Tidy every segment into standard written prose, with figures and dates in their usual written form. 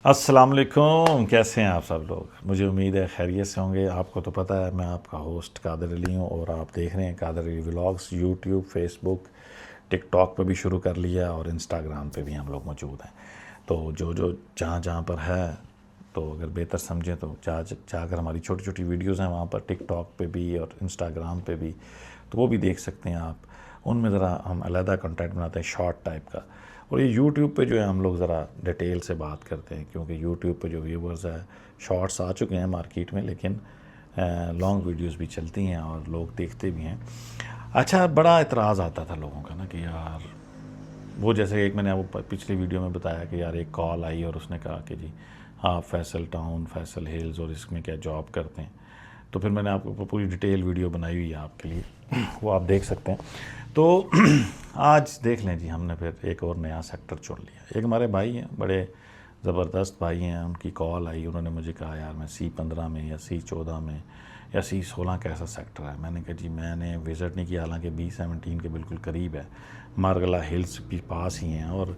अस्सलाम वालेकुम, कैसे हैं आप सब लोग। मुझे उम्मीद है खैरियत से होंगे। आपको तो पता है मैं आपका होस्ट कादर अली हूँ और आप देख रहे हैं Kadar Ali vlogs. YouTube, Facebook, TikTok पे भी शुरू कर लिया और इंस्टाग्राम पे भी हम लोग मौजूद हैं। तो जो जो जहाँ जहाँ पर है, तो अगर बेहतर समझें तो जाकर हमारी छोटी छोटी वीडियोज़ हैं वहाँ पर, टिकटॉक पे भी और इंस्टाग्राम पे भी, तो वो भी देख सकते हैं आप। उनमें ज़रा हम अलहदा कंटेंट बनाते हैं शॉर्ट टाइप का। और ये यूट्यूब पे जो है हम लोग ज़रा डिटेल से बात करते हैं, क्योंकि यूट्यूब पे जो व्यूवर्स है, शॉर्ट्स आ चुके हैं मार्केट में, लेकिन लॉन्ग वीडियोस भी चलती हैं और लोग देखते भी हैं। अच्छा, बड़ा इतराज़ आता था लोगों का ना कि यार, वो जैसे एक मैंने आपको पिछली वीडियो में बताया कि यार एक कॉल आई और उसने कहा कि जी आप फैसल टाउन, फैसल हिल्स और इसमें क्या जॉब करते हैं। तो फिर मैंने आपको पूरी डिटेल वीडियो बनाई हुई है आपके लिए, वो आप देख सकते हैं। तो आज देख लें जी, हमने फिर एक और नया सेक्टर चुन लिया। एक हमारे भाई हैं, बड़े ज़बरदस्त भाई हैं, उनकी कॉल आई, उन्होंने मुझे कहा यार मैं C15 में या C14 में या C16 कैसा सेक्टर है। मैंने कहा जी मैंने विज़िट नहीं किया, हालांकि B17 के बिल्कुल करीब है, मारगला हिल्स भी पास ही हैं और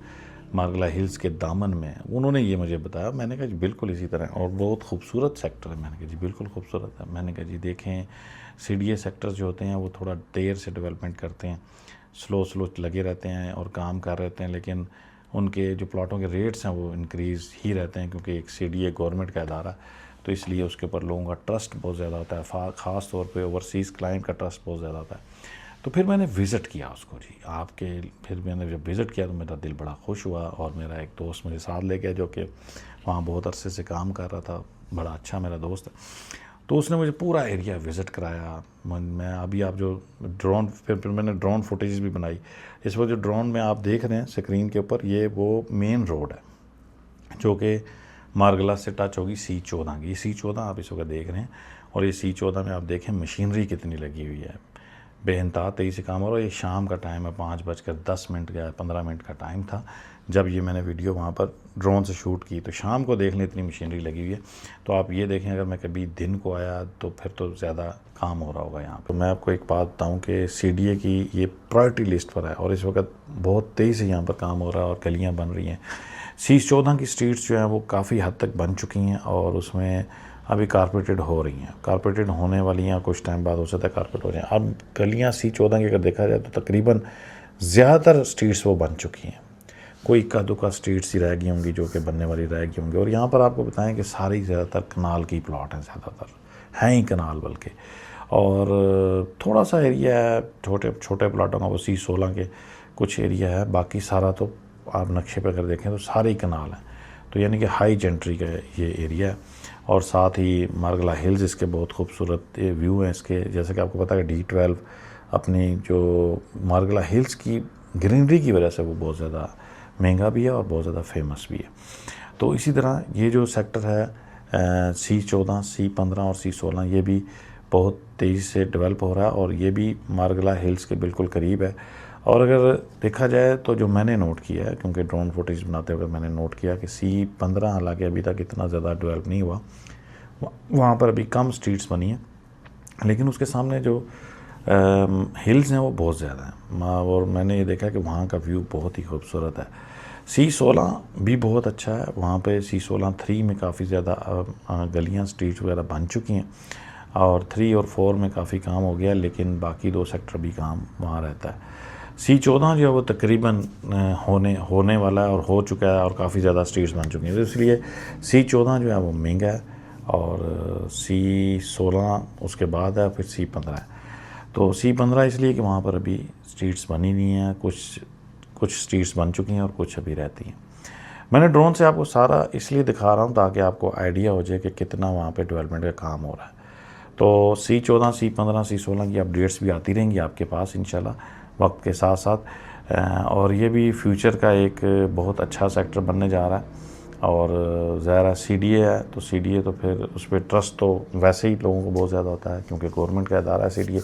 मारगला हिल्स के दामन में उन्होंने ये मुझे बताया। मैंने कहा जी बिल्कुल इसी तरह, और बहुत खूबसूरत सेक्टर है। मैंने कहा जी बिल्कुल खूबसूरत है। मैंने कहा जी देखें, CDA सेक्टर्स जो होते हैं वो थोड़ा देर से डेवलपमेंट करते हैं, स्लो लगे रहते हैं और काम कर रहे हैं, लेकिन उनके जो प्लाटों के रेट्स हैं वो इंक्रीज़ ही रहते हैं, क्योंकि एक CDA गवर्नमेंट का इदारा, तो इसलिए उसके ऊपर लोगों का ट्रस्ट बहुत ज़्यादा होता है, ख़ास तौर पे ओवरसीज़ क्लाइंट का ट्रस्ट बहुत ज़्यादा होता है। तो फिर मैंने विज़िट किया उसको जी आपके। फिर मैंने जब विज़िट किया तो मेरा दिल बड़ा खुश हुआ, और मेरा एक दोस्त मुझे साथ ले गया जो कि वहाँ बहुत अरसे से काम कर रहा था, बड़ा अच्छा मेरा दोस्त है। तो उसने मुझे पूरा एरिया विज़िट कराया। मैं अभी आप जो ड्रोन, फिर मैंने ड्रोन फुटेज भी बनाई। इस वक्त जो ड्रोन में आप देख रहे हैं स्क्रीन के ऊपर, ये वो मेन रोड है जो कि मारगला से टच होगी C14 की। C14 आप इस वक्त देख रहे हैं, और ये C14 में आप देखें मशीनरी कितनी लगी हुई है, बेइंतहा तेज़ी से काम हो रहा है। ये शाम का टाइम है, 5:10 या 15 मिनट का टाइम था जब ये मैंने वीडियो वहाँ पर ड्रोन से शूट की। तो शाम को देख लें इतनी मशीनरी लगी हुई है। तो आप ये देखें, अगर मैं कभी दिन को आया तो फिर तो ज़्यादा काम हो रहा होगा यहाँ पर। तो मैं आपको एक बात बताऊँ कि CDA की ये प्रायोरिटी लिस्ट पर है, और इस वक्त बहुत तेज़ी से यहाँ पर काम हो रहा है और गलियाँ बन रही हैं। C14 की स्ट्रीट्स जो हैं वो काफ़ी हद तक बन चुकी हैं, और उसमें अभी कारपेटेड हो रही हैं, कारपेटेड होने वाली हैं, कुछ टाइम बाद हो सकता है कारपेट हो जाए। अब गलियाँ C14 की अगर देखा जाए तो तकरीबन ज़्यादातर स्ट्रीट्स वो बन चुकी हैं, कोई इक्का दुक्का स्ट्रीट्स ही रह गई होंगी जो कि बनने वाली रह गई होंगी। और यहाँ पर आपको बताएं कि सारी ज़्यादातर कनाल की प्लॉट हैं, ज़्यादातर हैं ही कनाल बल्कि, और थोड़ा सा एरिया है छोटे छोटे प्लाटों का, वो C16 के कुछ एरिया है, बाकी सारा तो आप नक्शे पर अगर देखें तो सारे ही कनाल हैं। तो यानी कि हाई जेंट्री का ये एरिया है, और साथ ही मारगला हिल्स, इसके बहुत खूबसूरत व्यू हैं इसके। जैसे कि आपको पता है D12 अपनी जो मारगला हिल्स की ग्रीनरी की वजह से वो बहुत ज़्यादा महंगा भी है और बहुत ज़्यादा फेमस भी है। तो इसी तरह ये जो सेक्टर है C14, C15 और C16, ये भी बहुत तेज़ी से डेवलप हो रहा है, और ये भी मारगला हिल्स के बिल्कुल करीब है। और अगर देखा जाए तो जो मैंने नोट किया है, क्योंकि ड्रोन फुटेज बनाते हुए मैंने नोट किया कि C15 हालांकि अभी तक इतना ज़्यादा डेवलप नहीं हुआ, वहाँ पर अभी कम स्ट्रीट्स बनी हैं, लेकिन उसके सामने जो हिल्स हैं वो बहुत ज़्यादा हैं, और मैंने ये देखा कि वहाँ का व्यू बहुत ही खूबसूरत है। C16 भी बहुत अच्छा है, वहाँ पे C16-3 में काफ़ी ज़्यादा गलियाँ, स्ट्रीट वगैरह बन चुकी हैं, और 3 और 4 में काफ़ी काम हो गया, लेकिन बाकी 2 सेक्टर भी काम वहाँ रहता है। C14 जो है वो तकरीबन होने वाला है और हो चुका है, और काफ़ी ज़्यादा स्ट्रीट्स बन चुकी हैं, तो इसलिए C14 जो है वो महंगा है, और C16 उसके बाद है, फिर C15 है। तो C15 इसलिए कि वहाँ पर अभी स्ट्रीट्स बनी नहीं हैं, कुछ स्ट्रीट्स बन चुकी हैं और कुछ अभी रहती हैं। मैंने ड्रोन से आपको सारा इसलिए दिखा रहा हूँ ताकि आपको आइडिया हो जाए कि कितना वहाँ पे डेवलपमेंट का काम हो रहा है। तो C14, C15, C16 की अपडेट्स भी आती रहेंगी आपके पास इंशाल्लाह वक्त के साथ साथ, और ये भी फ्यूचर का एक बहुत अच्छा सेक्टर बनने जा रहा है। और ज़ाहिर CDA है, तो CDA तो फिर उस पर ट्रस्ट तो वैसे ही लोगों को बहुत ज़्यादा होता है, क्योंकि गवर्नमेंट का इदारा है CDA।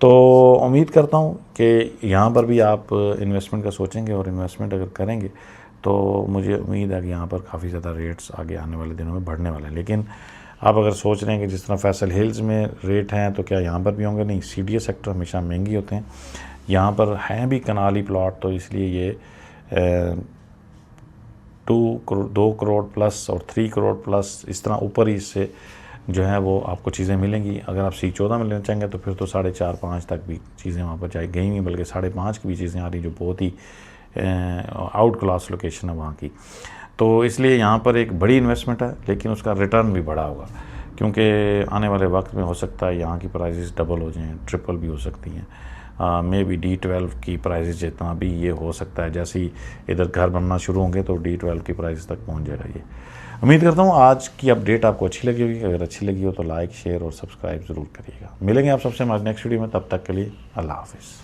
तो उम्मीद करता हूँ कि यहाँ पर भी आप इन्वेस्टमेंट का सोचेंगे, और इन्वेस्टमेंट अगर करेंगे तो मुझे उम्मीद है कि यहाँ पर काफ़ी ज़्यादा रेट्स आगे आने वाले दिनों में बढ़ने वाले हैं। लेकिन आप अगर सोच रहे हैं कि जिस तरह फैसल हिल्स में रेट हैं तो क्या यहाँ पर भी होंगे, नहीं, CDA सेक्टर हमेशा महंगी होते हैं। यहाँ पर हैं भी कनाली प्लॉट, तो इसलिए ये 2 करोड़ प्लस और 3 करोड़ प्लस, इस तरह ऊपर ही इससे जो है वो आपको चीज़ें मिलेंगी। अगर आप C14 में लेना चाहेंगे तो फिर तो 4.5-5 तक भी चीज़ें वहाँ पर जाए गई नहीं, बल्कि 5.5 की भी चीज़ें आ रही जो बहुत ही आउट क्लास लोकेशन है वहाँ की। तो इसलिए यहाँ पर एक बड़ी इन्वेस्टमेंट है, लेकिन उसका रिटर्न भी बड़ा होगा, क्योंकि आने वाले वक्त में हो सकता है यहाँ की प्राइसेस डबल हो जाएं, ट्रिपल भी हो सकती हैं। मे बी D12 की प्राइसेस जितना भी ये हो सकता है, जैसे ही इधर घर बनना शुरू होंगे तो D12 की प्राइस तक पहुँच जाएगा ये। उम्मीद करता हूँ आज की अपडेट आपको अच्छी लगी होगी। अगर अच्छी लगी हो तो लाइक, शेयर और सब्सक्राइब ज़रूर करिएगा। मिलेंगे आप सबसे हमारे नेक्स्ट वीडियो में, तब तक के लिए अल्लाह हाफिज़।